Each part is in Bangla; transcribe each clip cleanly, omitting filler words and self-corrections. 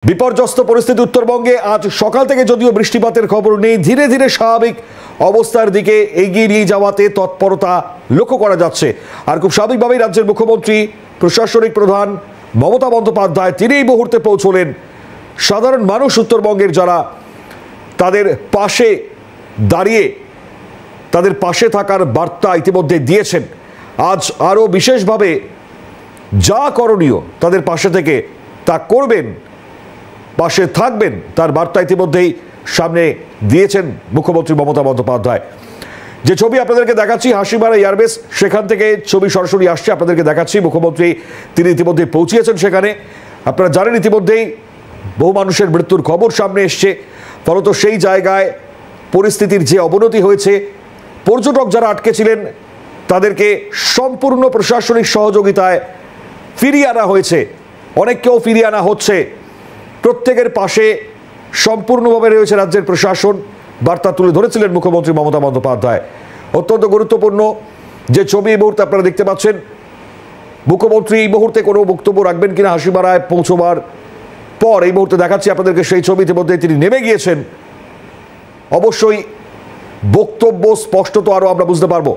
বিপর্যস্ত পরিস্থিতি উত্তরবঙ্গে আজ সকাল থেকে যদিও বৃষ্টিপাতের খবর নেই, ধীরে ধীরে স্বাভাবিক অবস্থার দিকে এগিয়ে নিয়ে যাওয়াতে তৎপরতা লক্ষ্য করা যাচ্ছে। আর খুব স্বাভাবিকভাবেই রাজ্যের মুখ্যমন্ত্রী প্রশাসনিক প্রধান মমতা বন্দ্যোপাধ্যায় তিনি এই মুহূর্তে পৌঁছলেন। সাধারণ মানুষ উত্তরবঙ্গের যারা তাদের পাশে দাঁড়িয়ে তাদের পাশে থাকার বার্তা ইতিমধ্যে দিয়েছেন। আজ আরও বিশেষভাবে যা করণীয় তাদের পাশে থেকে তা করবেন, পাশে থাকবেন, তার বার্তা ইতিমধ্যেই সামনে দিয়েছেন মুখ্যমন্ত্রী মমতা বন্দ্যোপাধ্যায়। যে ছবি আপনাদেরকে দেখাচ্ছি হাসিমারা এয়ারবেস, সেখান থেকে ছবি সরাসরি আসছে, আপনাদেরকে দেখাচ্ছি। মুখ্যমন্ত্রী তিনি ইতিমধ্যে পৌঁছিয়েছেন সেখানে। আপনারা জানেন ইতিমধ্যেই বহু মানুষের মৃত্যুর খবর সামনে এসছে, ফলত সেই জায়গায় পরিস্থিতির যে অবনতি হয়েছে, পর্যটক যারা আটকে ছিলেন তাদেরকে সম্পূর্ণ প্রশাসনিক সহযোগিতায় ফিরিয়ে আনা হয়েছে, অনেককেও ফিরিয়ে আনা হচ্ছে। প্রত্যেকের পাশে সম্পূর্ণভাবে রয়েছে রাজ্যের প্রশাসন, বার্তা তুলে ধরেছিলেন মুখ্যমন্ত্রী মমতা বন্দ্যোপাধ্যায়। অত্যন্ত গুরুত্বপূর্ণ যে ছবি এই মুহূর্তে আপনারা দেখতে পাচ্ছেন। মুখ্যমন্ত্রী এই মুহূর্তে কোনো বক্তব্য রাখবেন কিনা হাসিমারায় পৌঁছবার পর এই মুহূর্তে দেখাচ্ছি আপনাদেরকে সেই ছবি। ইতিমধ্যে তিনি নেমে গিয়েছেন, অবশ্যই বক্তব্য স্পষ্টত আরও আমরা বুঝতে পারবো।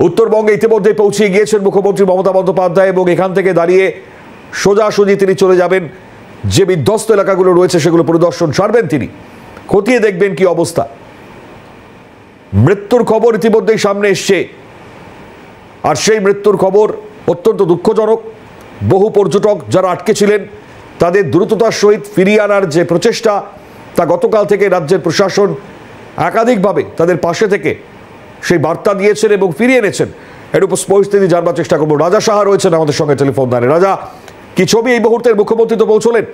উত্তরবঙ্গে ইতিমধ্যে পৌঁছে গিয়েছেন মুখ্যমন্ত্রী মমতা বন্দ্যোপাধ্যায় এবং এখান থেকে দাঁড়িয়ে সোজাসুজি তিনি চলে যাবেন যে বিধ্বস্ত এলাকাগুলো রয়েছে সেগুলো পরিদর্শন সারবেন, তিনি খতিয়ে দেখবেন কি অবস্থা। মৃত্যুর খবর ইতিমধ্যেই সামনে এসছে, আর সেই মৃত্যুর খবর অত্যন্ত দুঃখজনক। বহু পর্যটক যারা আটকে ছিলেন তাদের দ্রুততার সহিত ফিরিয়ে আনার যে প্রচেষ্টা, তা গতকাল থেকে রাজ্যের প্রশাসন একাধিকভাবে তাদের পাশে থেকে সেই বার্তা দিয়েছেন এবং ফিরিয়ে এনেছেন। এর উপর পরিস্থিতি জানবার চেষ্টা করবো। রাজা সাহা রয়েছেন আমাদের সঙ্গে টেলিফোন লাইনে। রাজা, কি ছবি এই মুহূর্তের? মুখ্যমন্ত্রী তো পৌঁছলেন।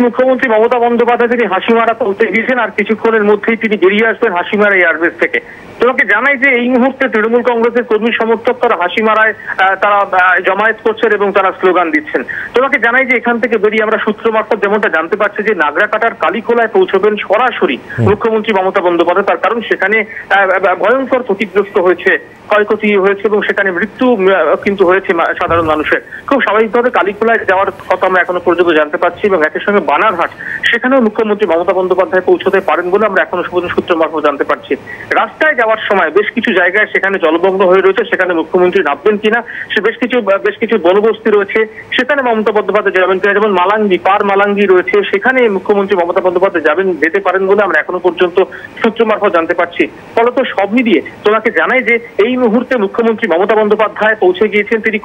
মুখ্যমন্ত্রী মমতা বন্দ্যোপাধ্যায় তিনি হাসিমারা পৌঁছে গিয়েছেন, আর কিছুক্ষণের মধ্যেই তিনি বেরিয়ে আসবেন হাসিমারা এয়ারবেস থেকে। তোমাকে জানাই যে এই মুহূর্তে তৃণমূল কংগ্রেসের কর্মী সমর্থক তারা হাসিমারায় তারা জমায়েত করছেন এবং তারা স্লোগান দিচ্ছেন। তোমাকে জানাই যে এখান থেকে বেরিয়ে আমরা সূত্র মারফত যেমনটা জানতে পারছি যে নাগরাকাটার কালীখোলায় পৌঁছবেন সরাসরি মুখ্যমন্ত্রী মমতা বন্দ্যোপাধ্যায়। তার কারণ সেখানে ভয়ঙ্কর ক্ষতিগ্রস্ত হয়েছে, ক্ষয়ক্ষতি হয়েছে এবং সেখানে মৃত্যু কিন্তু হয়েছে সাধারণ মানুষের। খুব স্বাভাবিকভাবে কালীখোলায় যাওয়ার কথা আমরা এখনো পর্যন্ত জানতে পারছি এবং একই সঙ্গে বানারহাট সেখানেও মুখ্যমন্ত্রী মমতা বন্দ্যোপাধ্যায় পৌঁছতে পারেন বলে আমরা এখনো পর্যন্ত সূত্র মারফত জানতে পারছি। রাস্তায় যাওয়ার সময় বেশ কিছু জায়গায় সেখানে জলমগ্ন হয়ে রয়েছে, সেখানে মুখ্যমন্ত্রী নামবেন কিনা, সে বেশ কিছু বনবস্তি রয়েছে সেখানে মমতা বন্দ্যোপাধ্যায় যাবেন কিনা, যেমন মালাঙ্গি মালাঙ্গি রয়েছে, সেখানে মুখ্যমন্ত্রী মমতা বন্দ্যোপাধ্যায় যেতে পারেন বলে আমরা এখনো পর্যন্ত সূত্র মারফত জানতে পারছি। ফলত সব মিলিয়ে তোমাকে জানাই যে এই মুহূর্তে মুখ্যমন্ত্রী মমতা বন্দ্যোপাধ্যায় পৌঁছে গিয়েছেন। তিনি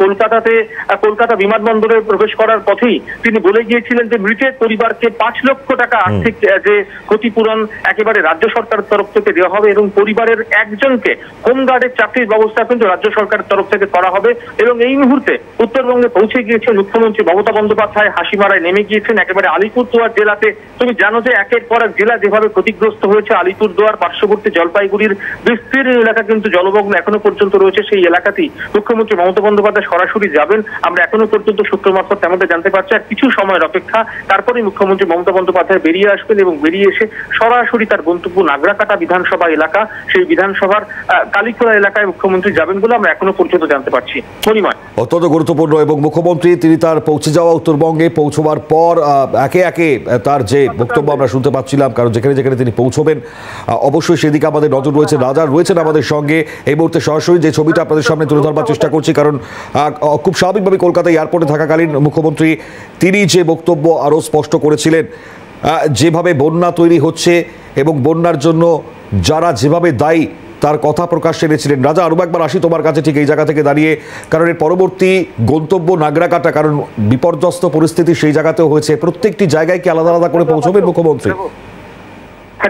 কলকাতা বিমানবন্দরে প্রবেশ করার পথেই তিনি বলে গিয়েছিলেন যে মৃতের পরিবারকে 5 লক্ষ টাকা আর্থিক যে ক্ষতিপূরণ একেবারে রাজ্য সরকারের তরফ থেকে দেওয়া হবে এবং পরিবারের একজনকে হোমগার্ডের চাকরির ব্যবস্থা কিন্তু রাজ্য সরকারের তরফ থেকে করা হবে। এবং এই মুহূর্তে উত্তরবঙ্গে পৌঁছে গিয়েছেন মুখ্যমন্ত্রী মমতা বন্দ্যোপাধ্যায়, হাসিমারায় নেমে গিয়েছেন একেবারে আলিপুরদুয়ার জেলাতে। তুমি জানো যে একের পর এক জেলা যেভাবে ক্ষতিগ্রস্ত হয়েছে, আলিপুরদুয়ার পার্শ্ববর্তী জলপাইগুড়ির বিস্তীর্ণ এলাকা কিন্তু জলমগ্ন এখনো পর্যন্ত রয়েছে। সেই এলাকাতেই মুখ্যমন্ত্রী মমতা বন্দ্যোপাধ্যায় সরাসরি যাবেন, আমরা এখনো পর্যন্ত সূত্র মারফত তেমনটা জানতে পারছি। আর কিছু সময়ের অপেক্ষা, তারপরে মুখ্যমন্ত্রী মমতা বন্দ্যোপাধ্যায় বেরিয়ে আসবেন এবং বেরিয়ে এসে সরাসরি তার গন্তব্য নাগরাকাটা বিধানসভা এলাকা, সেই বিধানসভার কালীখোলা এলাকায় মুখ্যমন্ত্রী যাবেন বলে আমরা এখনো পর্যন্ত জানতে পারছি। মণিময়, অত্যন্ত গুরুত্বপূর্ণ। এবং মুখ্যমন্ত্রী তিনি তার পৌঁছে যাওয়া উত্তরবঙ্গে পৌঁছবার পর একে একে তার যে বক্তব্য আমরা শুনতে পাচ্ছিলাম, কারণ যেখানে যেখানে তিনি পৌঁছবেন অবশ্যই সেদিকে আমাদের নজর রয়েছে। রাজা রয়েছেন আমাদের সঙ্গে এই মুহূর্তে সরাসরি যে ছবিটা আপনাদের সামনে তুলে ধরবার চেষ্টা করছি, কারণ খুব স্বাভাবিকভাবে কলকাতা এয়ারপোর্টে থাকাকালীন মুখ্যমন্ত্রী তিনি যে বক্তব্য আরও স্পষ্ট করেছিলেন, যেভাবে বন্যা তৈরি হচ্ছে এবং বন্যার জন্য যারা যেভাবে দায়ী তার কথা প্রকাশ্যে এনেছিলেন। রাজা, আরও একবার আসি তোমার কাছে ঠিক এই জায়গা থেকে দাঁড়িয়ে, কারণ এর পরবর্তী গন্তব্য নাগরাকাটা, কারণ বিপর্যস্ত পরিস্থিতি সেই জায়গাতেও হয়েছে। প্রত্যেকটি জায়গায় কি আলাদা আলাদা করে পৌঁছবেন মুখ্যমন্ত্রী?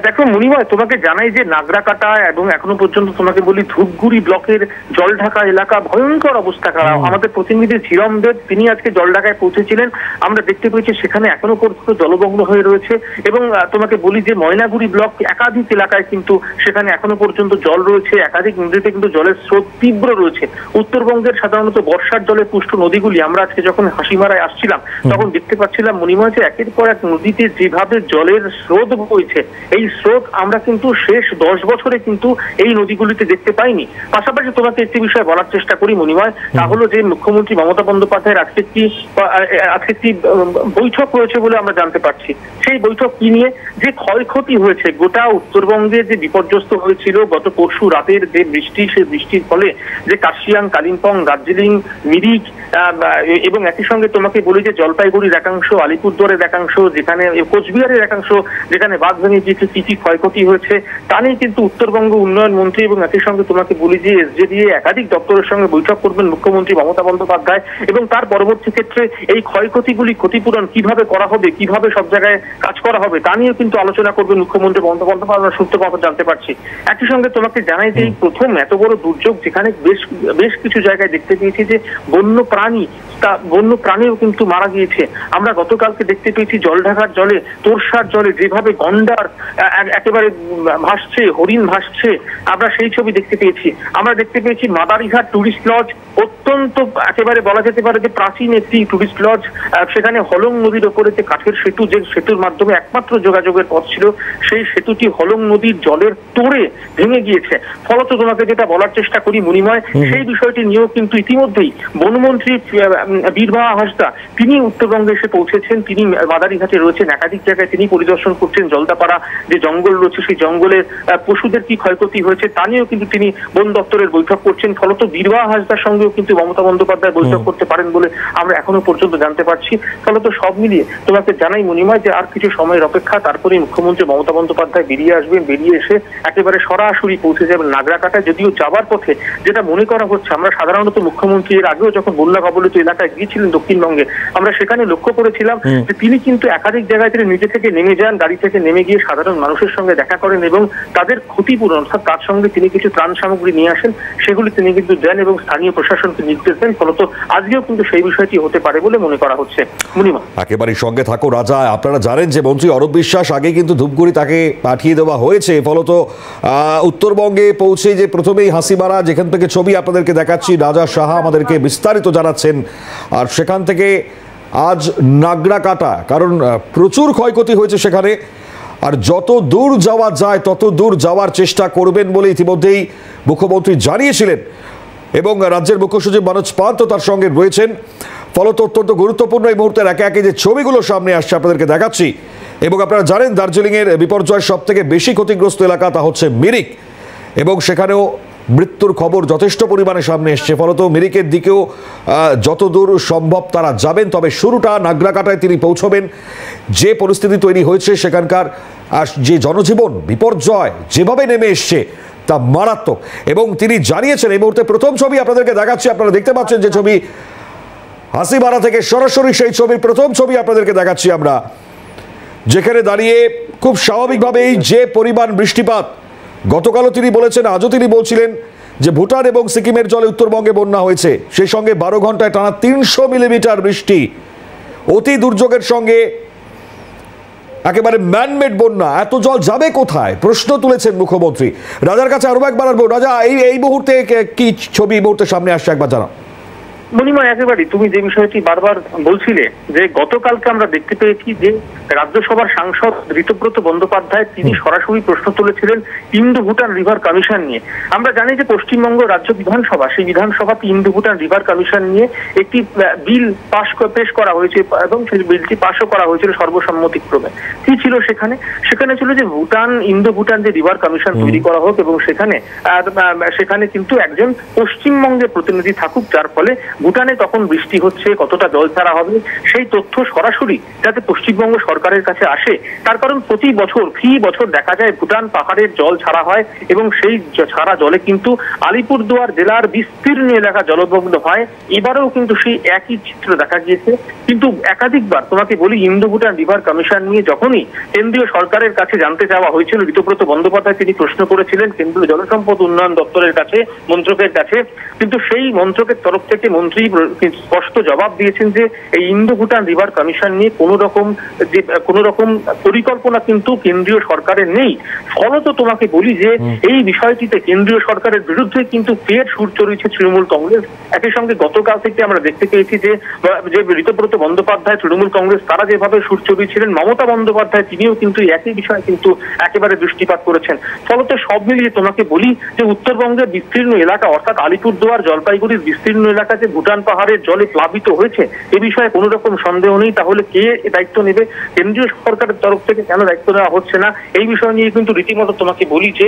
দেখো মণিময়, তোমাকে জানাই যে নাগরাকাটা এবং এখনো পর্যন্ত তোমাকে বলি ধূপগুড়ি ব্লকের জলঢাকা এলাকা ভয়ঙ্কর অবস্থা খারাপ। আমাদের প্রতিনিধি ঝিরম দেব তিনি আজকে জলঢাকায় পৌঁছেছিলেন, আমরা দেখতে পেয়েছি সেখানে এখনো পর্যন্ত জলমগ্ন হয়ে রয়েছে। এবং তোমাকে বলি যে ময়নাগুড়ি ব্লক একাধিক এলাকায় কিন্তু সেখানে এখনো পর্যন্ত জল রয়েছে, একাধিক নদীতে কিন্তু জলের স্রোত তীব্র রয়েছে। উত্তরবঙ্গের সাধারণত বর্ষার জলে পুষ্ট নদীগুলি, আমরা আজকে যখন হাসিমারায় আসছিলাম তখন দেখতে পাচ্ছিলাম মণিময় যে একের পর এক নদীতে যেভাবে জলের স্রোত বইছে, এই স্রোত আমরা কিন্তু শেষ 10 বছরে কিন্তু এই নদীগুলিতে দেখতে পাইনি। পাশাপাশি তোমাকে একটি বিষয় বলার চেষ্টা করি মণিময়, তা হলো যে মুখ্যমন্ত্রী মমতা বন্দ্যোপাধ্যায়ের আজকে একটি বৈঠক রয়েছে বলে আমরা জানতে পারছি। সেই বৈঠক কি নিয়ে? যে ক্ষয়ক্ষতি হয়েছে গোটা উত্তরবঙ্গে, যে বিপর্যস্ত হয়েছিল গত পরশু রাতের যে বৃষ্টি, সেই বৃষ্টির ফলে যে কার্শিয়াং, কালিম্পং, দার্জিলিং, মিরিক এবং একই সঙ্গে তোমাকে বলি যে জলপাইগুড়ির একাংশ, আলিপুরদুয়ারের একাংশ, যেখানে কোচবিহারের একাংশ যেখানে বাঁধ ভেঙে গিয়েছে, কি কি ক্ষয়ক্ষতি হয়েছে তা নিয়ে কিন্তু উত্তরবঙ্গ উন্নয়ন মন্ত্রী এবং একই সঙ্গে তোমাকে বলি যে এসজেডিএ একাধিক দপ্তরের সঙ্গে বৈঠক করবেন মুখ্যমন্ত্রী মমতা বন্দ্যোপাধ্যায়, এবং তার পরবর্তী ক্ষেত্রে এই ক্ষয়ক্ষতিগুলি ক্ষতিপূরণ কিভাবে করা হবে, কিভাবে সব জায়গায় কাজ করা হবে তা নিয়েও কিন্তু আলোচনা করবেন মুখ্যমন্ত্রী মমতা বন্দ্যোপাধ্যায় সূত্র কথা জানতে পারছি। একই সঙ্গে তোমাকে জানাই যে এই প্রথম এত বড় দুর্যোগ, যেখানে বেশ কিছু জায়গায় দেখতে পেয়েছি যে বন্য প্রাণীও কিন্তু মারা গিয়েছে। আমরা গতকালকে দেখতে পেয়েছি জলঢাকার জলে, তোরসার জলে যেভাবে গন্ডার একেবারে ভাসছে, হরিণ ভাসছে, আমরা সেই ছবি দেখতে পেয়েছি। আমরা দেখতে পেয়েছি মাদারিঘাট টুরিস্ট লজ, অত্যন্ত একেবারে বলা যেতে পারে যে প্রাচীন একটি টুরিস্ট লজ, সেখানে হলং নদীর ওপরে যে কাঠের সেতু, যে সেতুর মাধ্যমে একমাত্র যোগাযোগের পথ ছিল, সেই সেতুটি হলং নদীর জলের তোড়ে ভেঙে গিয়েছে। ফলত তোমাকে যেটা বলার চেষ্টা করি মণিময়, সেই বিষয়টি নিয়েও কিন্তু ইতিমধ্যেই বনমন্ত্রী বীরবাহা হাঁসদা তিনি উত্তরবঙ্গে এসে পৌঁছেছেন। তিনি মাদারিঘাটে রয়েছেন, একাধিক জায়গায় তিনি পরিদর্শন করছেন। জলদাপাড়া যে জঙ্গল রয়েছে, সেই জঙ্গলের পশুদের কি ক্ষয়ক্ষতি হয়েছে তা নিয়েও কিন্তু তিনি বন দপ্তরের বৈঠক করছেন। ফলত বীরবাহা হাঁসদার সঙ্গেও কিন্তু মমতা বন্দ্যোপাধ্যায় বৈঠক করতে পারেন বলে আমরা এখনো পর্যন্ত জানতে পারছি। ফলত সব মিলিয়ে তোমাকে জানাই মণিময় যে আর কিছু সময়ের অপেক্ষা, তারপরে মুখ্যমন্ত্রী মমতা বন্দ্যোপাধ্যায় বেরিয়ে আসবেন, বেরিয়ে এসে একেবারে সরাসরি পৌঁছে যাবেন নাগরাকাটায়। যদিও যাবার পথে যেটা মনে করা হচ্ছে, আমরা সাধারণত মুখ্যমন্ত্রী এর আগেও যখন বন্যা কবলিত এলাকায় গিয়েছিলেন দক্ষিণবঙ্গে, আমরা সেখানে লক্ষ্য করেছিলাম যে তিনি কিন্তু একাধিক জায়গায় তিনি নিজে থেকে নেমে যান, গাড়ি থেকে নেমে গিয়ে সাধারণ মানুষের সঙ্গে দেখা করেন এবং তাদের ক্ষতিপূরণ অর্থাৎ তার সঙ্গে তিনি কিছু ত্রাণ সামগ্রী নিয়ে আসেন, সেগুলি তিনি কিন্তু দেন এবং স্থানীয় প্রশাসনকে নির্দেশ দেন। ফলত আজকেও কিন্তু সেই বিষয়টি হতে পারে বলে মনে করা হচ্ছে। মণিমা, একেবারেই সঙ্গে থাকো রাজা। আপনারা জানেন যে মন্ত্রী অরূপ বিশ্বাস আগে কিন্তু ধূপগুড়ি তাকে পাঠিয়ে দেওয়া হয়েছে। ফলত উত্তরবঙ্গে পৌঁছে যে প্রথমেই হাসিমারা, যেখান থেকে ছবি আপনাদেরকে দেখাচ্ছি, রাজা সাহা আমাদেরকে বিস্তারিত জানাচ্ছেন। আর সেখান থেকে আজ নাগরাকাটা, কারণ প্রচুর ক্ষয়ক্ষতি হয়েছে সেখানে, আর যত দূর যাওয়া যায় তত দূর যাওয়ার চেষ্টা করবেন বলে ইতিমধ্যেই মুখ্যমন্ত্রী জানিয়েছিলেন এবং রাজ্যের মুখ্য সচিব মনোজ পান্ত তার সঙ্গে রয়েছেন। ফলত অত্যন্ত গুরুত্বপূর্ণ এই মুহূর্তের একে একে যে ছবিগুলো সামনে আসছে আপনাদেরকে দেখাচ্ছি। এবং আপনারা জানেন দার্জিলিংয়ের বিপর্যয়ের সব থেকে বেশি ক্ষতিগ্রস্ত এলাকা তা হচ্ছে মিরিক, এবং সেখানেও মৃত্যুর খবর যথেষ্ট পরিমাণে সামনে এসছে। ফলত মিরিকের দিকেও যতদূর সম্ভব তারা যাবেন, তবে শুরুটা নাগরাকাটায় তিনি পৌঁছবেন। যে পরিস্থিতি তৈরি হয়েছে সেখানকার যে জনজীবন বিপর্যয় যেভাবে নেমে এসছে তা মারাত্মক, এবং তিনি জানিয়েছেন। এই মুহূর্তে প্রথম ছবি আপনাদেরকে দেখাচ্ছি, আপনারা দেখতে পাচ্ছেন যে ছবি হাসিমারা থেকে সরাসরি সেই ছবির প্রথম ছবি আপনাদেরকে দেখাচ্ছি আমরা, যেখানে দাঁড়িয়ে খুব স্বাভাবিকভাবেই যে পরিমাণ বৃষ্টিপাত, গতকালও তিনি বলেছেন, আজও তিনি বলছিলেন যে ভুটান এবং সিকিমের জলে উত্তরবঙ্গে বন্যা হয়েছে, সেই সঙ্গে 12 ঘন্টায় টানা 300 মিলিমিটার বৃষ্টি, অতি দুর্যোগের সঙ্গে একেবারে ম্যানমেড বন্যা। এত জল যাবে কোথায় প্রশ্ন তুলেছেন মুখ্যমন্ত্রী। রাজার কাছে আরো একবার আসবো। রাজা, এই মুহূর্তে কি ছবি এই মুহূর্তে সামনে আসছে একবার জানাও। মণিমা, একেবারেই তুমি যে বিষয়টি বারবার বলছিলে যে গতকালকে আমরা দেখতে পেয়েছি যে রাজ্যসভার সাংসদ ঋতব্রত বন্দ্যোপাধ্যায় তিনি সরাসরি প্রশ্ন তুলেছিলেন ইন্দো ভুটান রিভার কমিশন নিয়ে। আমরা জানি যে পশ্চিমবঙ্গ রাজ্য বিধানসভা, সেই বিধানসভাতে ইন্দো ভুটান রিভার কমিশন নিয়ে একটি বিল পেশ করা হয়েছে এবং সেই বিলটি পাশও করা হয়েছিল সর্বসম্মতিক্রমে। কি ছিল সেখানে? সেখানে ছিল যে ইন্দো ভুটান যে রিভার কমিশন তৈরি করা হোক এবং সেখানে কিন্তু একজন পশ্চিমবঙ্গের প্রতিনিধি থাকুক, যার ফলে ভুটানে তখন বৃষ্টি হচ্ছে, কতটা জল ছাড়া হবে সেই তথ্য সরাসরি যাতে পশ্চিমবঙ্গ সরকারের কাছে আসে। তার কারণ ফি বছর দেখা যায় ভুটান পাহাড়ের জল ছাড়া হয় এবং সেই ছাড়া জলে কিন্তু আলিপুরদুয়ার জেলার বিস্তীর্ণ এলাকা জলমগ্ন হয়। এবারেও কিন্তু সেই একই চিত্র দেখা গিয়েছে। কিন্তু একাধিকবার তোমাকে বলি, ইন্দো ভুটান রিভার কমিশন নিয়ে যখনই কেন্দ্রীয় সরকারের কাছে জানতে চাওয়া হয়েছিল, ঋতব্রত বন্দ্যোপাধ্যায় তিনি প্রশ্ন করেছিলেন কেন্দ্রীয় জলসম্পদ উন্নয়ন দপ্তরের কাছে, মন্ত্রকের কাছে, কিন্তু সেই মন্ত্রকের তরফ থেকে মুখ্যমন্ত্রী স্পষ্ট জবাব দিয়েছেন যে এই ইন্দো ভুটান রিভার কমিশন নিয়ে কোনো রকম পরিকল্পনা কিন্তু কেন্দ্রীয় সরকারের নেই। ফলত তোমাকে বলি যে এই বিষয়টিতে কেন্দ্রীয় সরকারের বিরুদ্ধে কিন্তু ফের সুর চড়িয়েছে তৃণমূল কংগ্রেস। একই সঙ্গে গতকাল থেকে আমরা দেখতে পেয়েছি যে ঋতব্রত বন্দ্যোপাধ্যায় তৃণমূল কংগ্রেস তারা যেভাবে সুর চড়িয়েছিলেন, মমতা বন্দ্যোপাধ্যায় তিনিও কিন্তু একই বিষয়ে কিন্তু একেবারে দৃষ্টিপাত করেছেন। ফলত সব মিলিয়ে তোমাকে বলি যে উত্তরবঙ্গের বিস্তীর্ণ এলাকা অর্থাৎ আলিপুরদুয়ার জলপাইগুড়ির বিস্তীর্ণ এলাকা যে ভুটান পাহাড়ের জলে প্লাবিত হয়েছে এ বিষয়ে কোনো রকম সন্দেহ নেই। তাহলে কে দায়িত্ব নেবে? কেন্দ্রীয় সরকারের তরফ থেকে কেন দায়িত্ব নেওয়া হচ্ছে না? এই বিষয় নিয়ে কিন্তু রীতিমতো তোমাকে বলি যে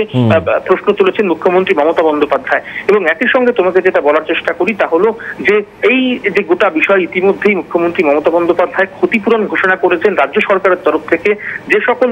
প্রশ্ন তুলেছেন মুখ্যমন্ত্রী মমতা বন্দ্যোপাধ্যায়। এবং একই সঙ্গে তোমাকে যেটা বলার চেষ্টা করি তা হলো যে এই যে গোটা বিষয় ইতিমধ্যেই মুখ্যমন্ত্রী মমতা বন্দ্যোপাধ্যায় ক্ষতিপূরণ ঘোষণা করেছেন রাজ্য সরকারের তরফ থেকে। যে সকল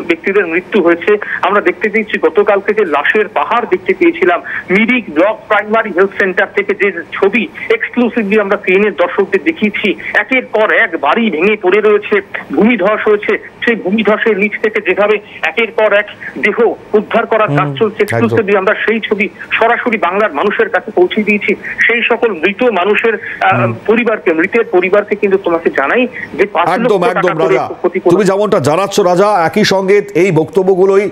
ব্যক্তিদের মৃত্যু হয়েছে আমরা দেখতে পেয়েছি, গতকাল থেকে লাশের পাহাড় দেখতে পেয়েছিলাম। Mirik block primary health centre থেকে যে ছবি এক্সক্লুসিভলি আমরা সিএনএর দর্শকদের দেখিয়েছি, একের পর এক বাড়ি ভেঙে পড়ে রয়েছে, ভূমিধস হয়েছে। সেই ভূমিধসের নিচ থেকে যেভাবে একের পর এক দেহ উদ্ধার করার কাজ চলছে, এক্সক্লুসিভলি আমরা সেই ছবি সরাসরি বাংলার মানুষের কাছে পৌঁছে দিয়েছি। সেই সকল মৃত মানুষের মৃতের পরিবারকে কিন্তু তোমাকে জানাই যে 5 লক্ষ টাকা করে ক্ষতিপূরণ। তুমি যেমনটা জানাচ্ছ রাজা, একই সঙ্গে এই বক্তব্যগুলোই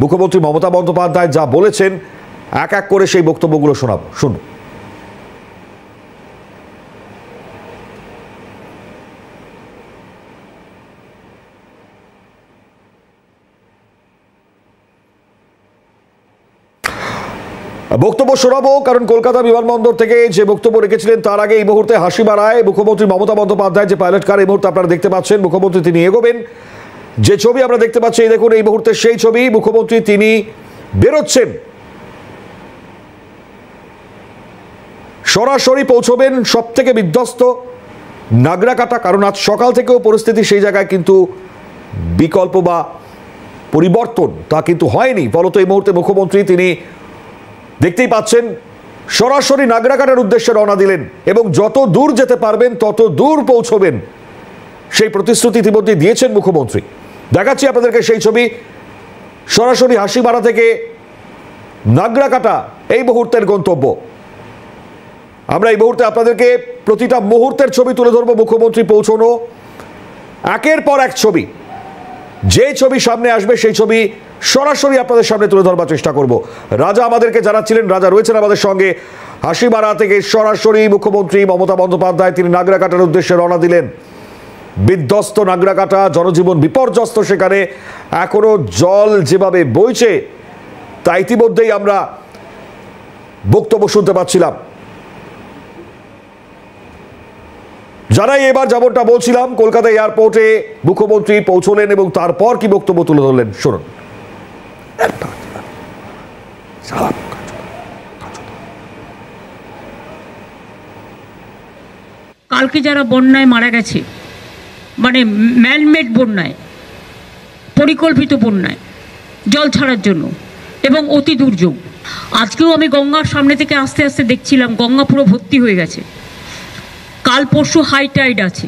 মুখ্যমন্ত্রী মমতা বন্দ্যোপাধ্যায় যা বলেছেন এক এক করে সেই বক্তব্যগুলো শোনাবো, শুনুন। বক্তব্য শোনাবো কারণ কলকাতা বিমানবন্দর থেকে যে বক্তব্য রেখেছিলেন তার আগে এই মুহূর্তে হাসিমারায় মুখ্যমন্ত্রী মমতা বন্দ্যোপাধ্যায় যে পাইলট কার এই মুহূর্তে আপনারা দেখতে পাচ্ছেন, মুখ্যমন্ত্রী তিনি এগোবেন। যে ছবি আমরা দেখতে পাচ্ছি এই দেখুন, এই মুহূর্তে সেই ছবি। মুখ্যমন্ত্রী তিনি বেরোচ্ছেন, সরাসরি পৌঁছবেন সব থেকে বিধ্বস্ত নাগরাকাটা। কারণ আজ সকাল থেকেও পরিস্থিতি সেই জায়গায় কিন্তু বিকল্প বা পরিবর্তন তা কিন্তু হয়নি। ফলত এই মুহূর্তে মুখ্যমন্ত্রী তিনি দেখতেই পাচ্ছেন সরাসরি নাগরাকাটার উদ্দেশ্যে রওনা দিলেন এবং যত দূর যেতে পারবেন তত দূর পৌঁছবেন সেই প্রতিশ্রুতি ইতিমধ্যে দিয়েছেন মুখ্যমন্ত্রী। দেখাচ্ছি আপনাদেরকে সেই ছবি, সরাসরি হাসিমারা থেকে নাগরাকাটা এই মুহূর্তের গন্তব্য। আমরা এই মুহূর্তে আপনাদেরকে প্রতিটা মুহূর্তের ছবি তুলে ধরবো, মুখ্যমন্ত্রী পৌঁছানো একের পর এক ছবি। যে ছবি সামনে আসবে সেই ছবি সরাসরি আপনাদের সামনে তুলে ধরবার চেষ্টা করব। রাজা আমাদেরকে জানাচ্ছিলেন, রাজা রয়েছেন আমাদের সঙ্গে। হাসিমারা থেকে সরাসরি মুখ্যমন্ত্রী মমতা বন্দ্যোপাধ্যায় তিনি নাগরাকাটার উদ্দেশ্যে রওনা দিলেন। বিধ্বস্ত নাগরাকাটা, জনজীবন বিপর্যস্ত, সেখানে এখনো জল যেভাবে বইছে তা ইতিমধ্যেই আমরা বক্তব্য শুনতে পাচ্ছিলাম। যারাই এবার যেমনটা বলছিলাম কলকাতা এয়ারপোর্টে মুখ্যমন্ত্রী পৌঁছলেন এবং তারপর কি বক্তব্য তুলে ধরলেন শুনুন। কালকে যারা বন্যায় মারা গেছে, মানে ম্যানমেড বন্যায়, পরিকল্পিত বন্যায়, জল ছাড়ার জন্য এবং অতি দুর্যোগ, আজকেও আমি গঙ্গার সামনে থেকে আস্তে আস্তে দেখছিলাম গঙ্গা পুরো ভর্তি হয়ে গেছে। কাল পরশু হাই টাইড আছে।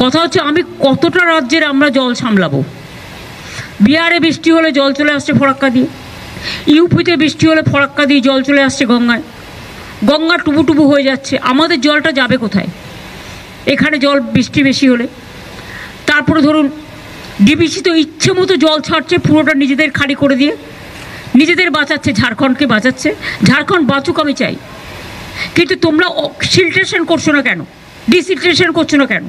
কথা হচ্ছে আমি কতটা রাজ্যের আমরা জল সামলাবো। বিহারে বৃষ্টি হলে জল চলে আসছে ফরাক্কা দিয়ে, ইউপিতে বৃষ্টি হলে ফরাক্কা দিয়ে জল চলে আসছে গঙ্গায়, গঙ্গা টুবু হয়ে যাচ্ছে। আমাদের জলটা যাবে কোথায়? এখানে জল বৃষ্টি বেশি হলে। তারপরে ধরুন ডিবিসি তো ইচ্ছে মতো জল ছাড়ছে, পুরোটা নিজেদের খালি করে দিয়ে নিজেদের বাঁচাচ্ছে, ঝাড়খণ্ডকে বাঁচাচ্ছে। ঝাড়খণ্ড বাঁচুক আমি চাই, কিন্তু তোমরা সিলট্রেশন করছো না কেন? ডিসিলট্রেশন করছো না কেন?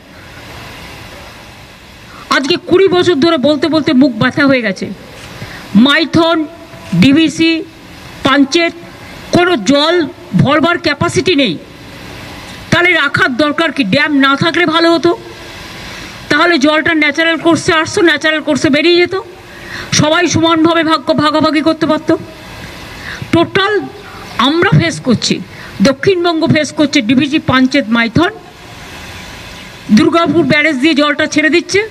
আজকে 20 বছর ধরে বলতে বলতে মুখ ব্যথা হয়ে গেছে। মাইথন, ডিভিসি, পাঞ্চেত কোনো জল ভরবার ক্যাপাসিটি নেই। তাহলে রাখার দরকার কি? ড্যাম না থাকলে ভালো হতো। তাহলে জলটা ন্যাচারাল কোর্সে আসতো, ন্যাচারাল কোর্সে বেরিয়ে যেত, সবাই সমানভাবে ভাগাভাগি করতে পারত। টোটাল আমরা ফেস করছি, দক্ষিণবঙ্গ ফেস করছে ডিভিসি, পাঞ্চেত, মাইথন। দুর্গাপুর ব্যারেজ দিয়ে জলটা ছেড়ে দিচ্ছে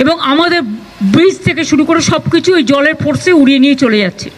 এবং আমাদের ব্রিজ থেকে শুরু করে সব কিছু ওই জলের ফোর্সে উড়িয়ে নিয়ে চলে যাচ্ছে।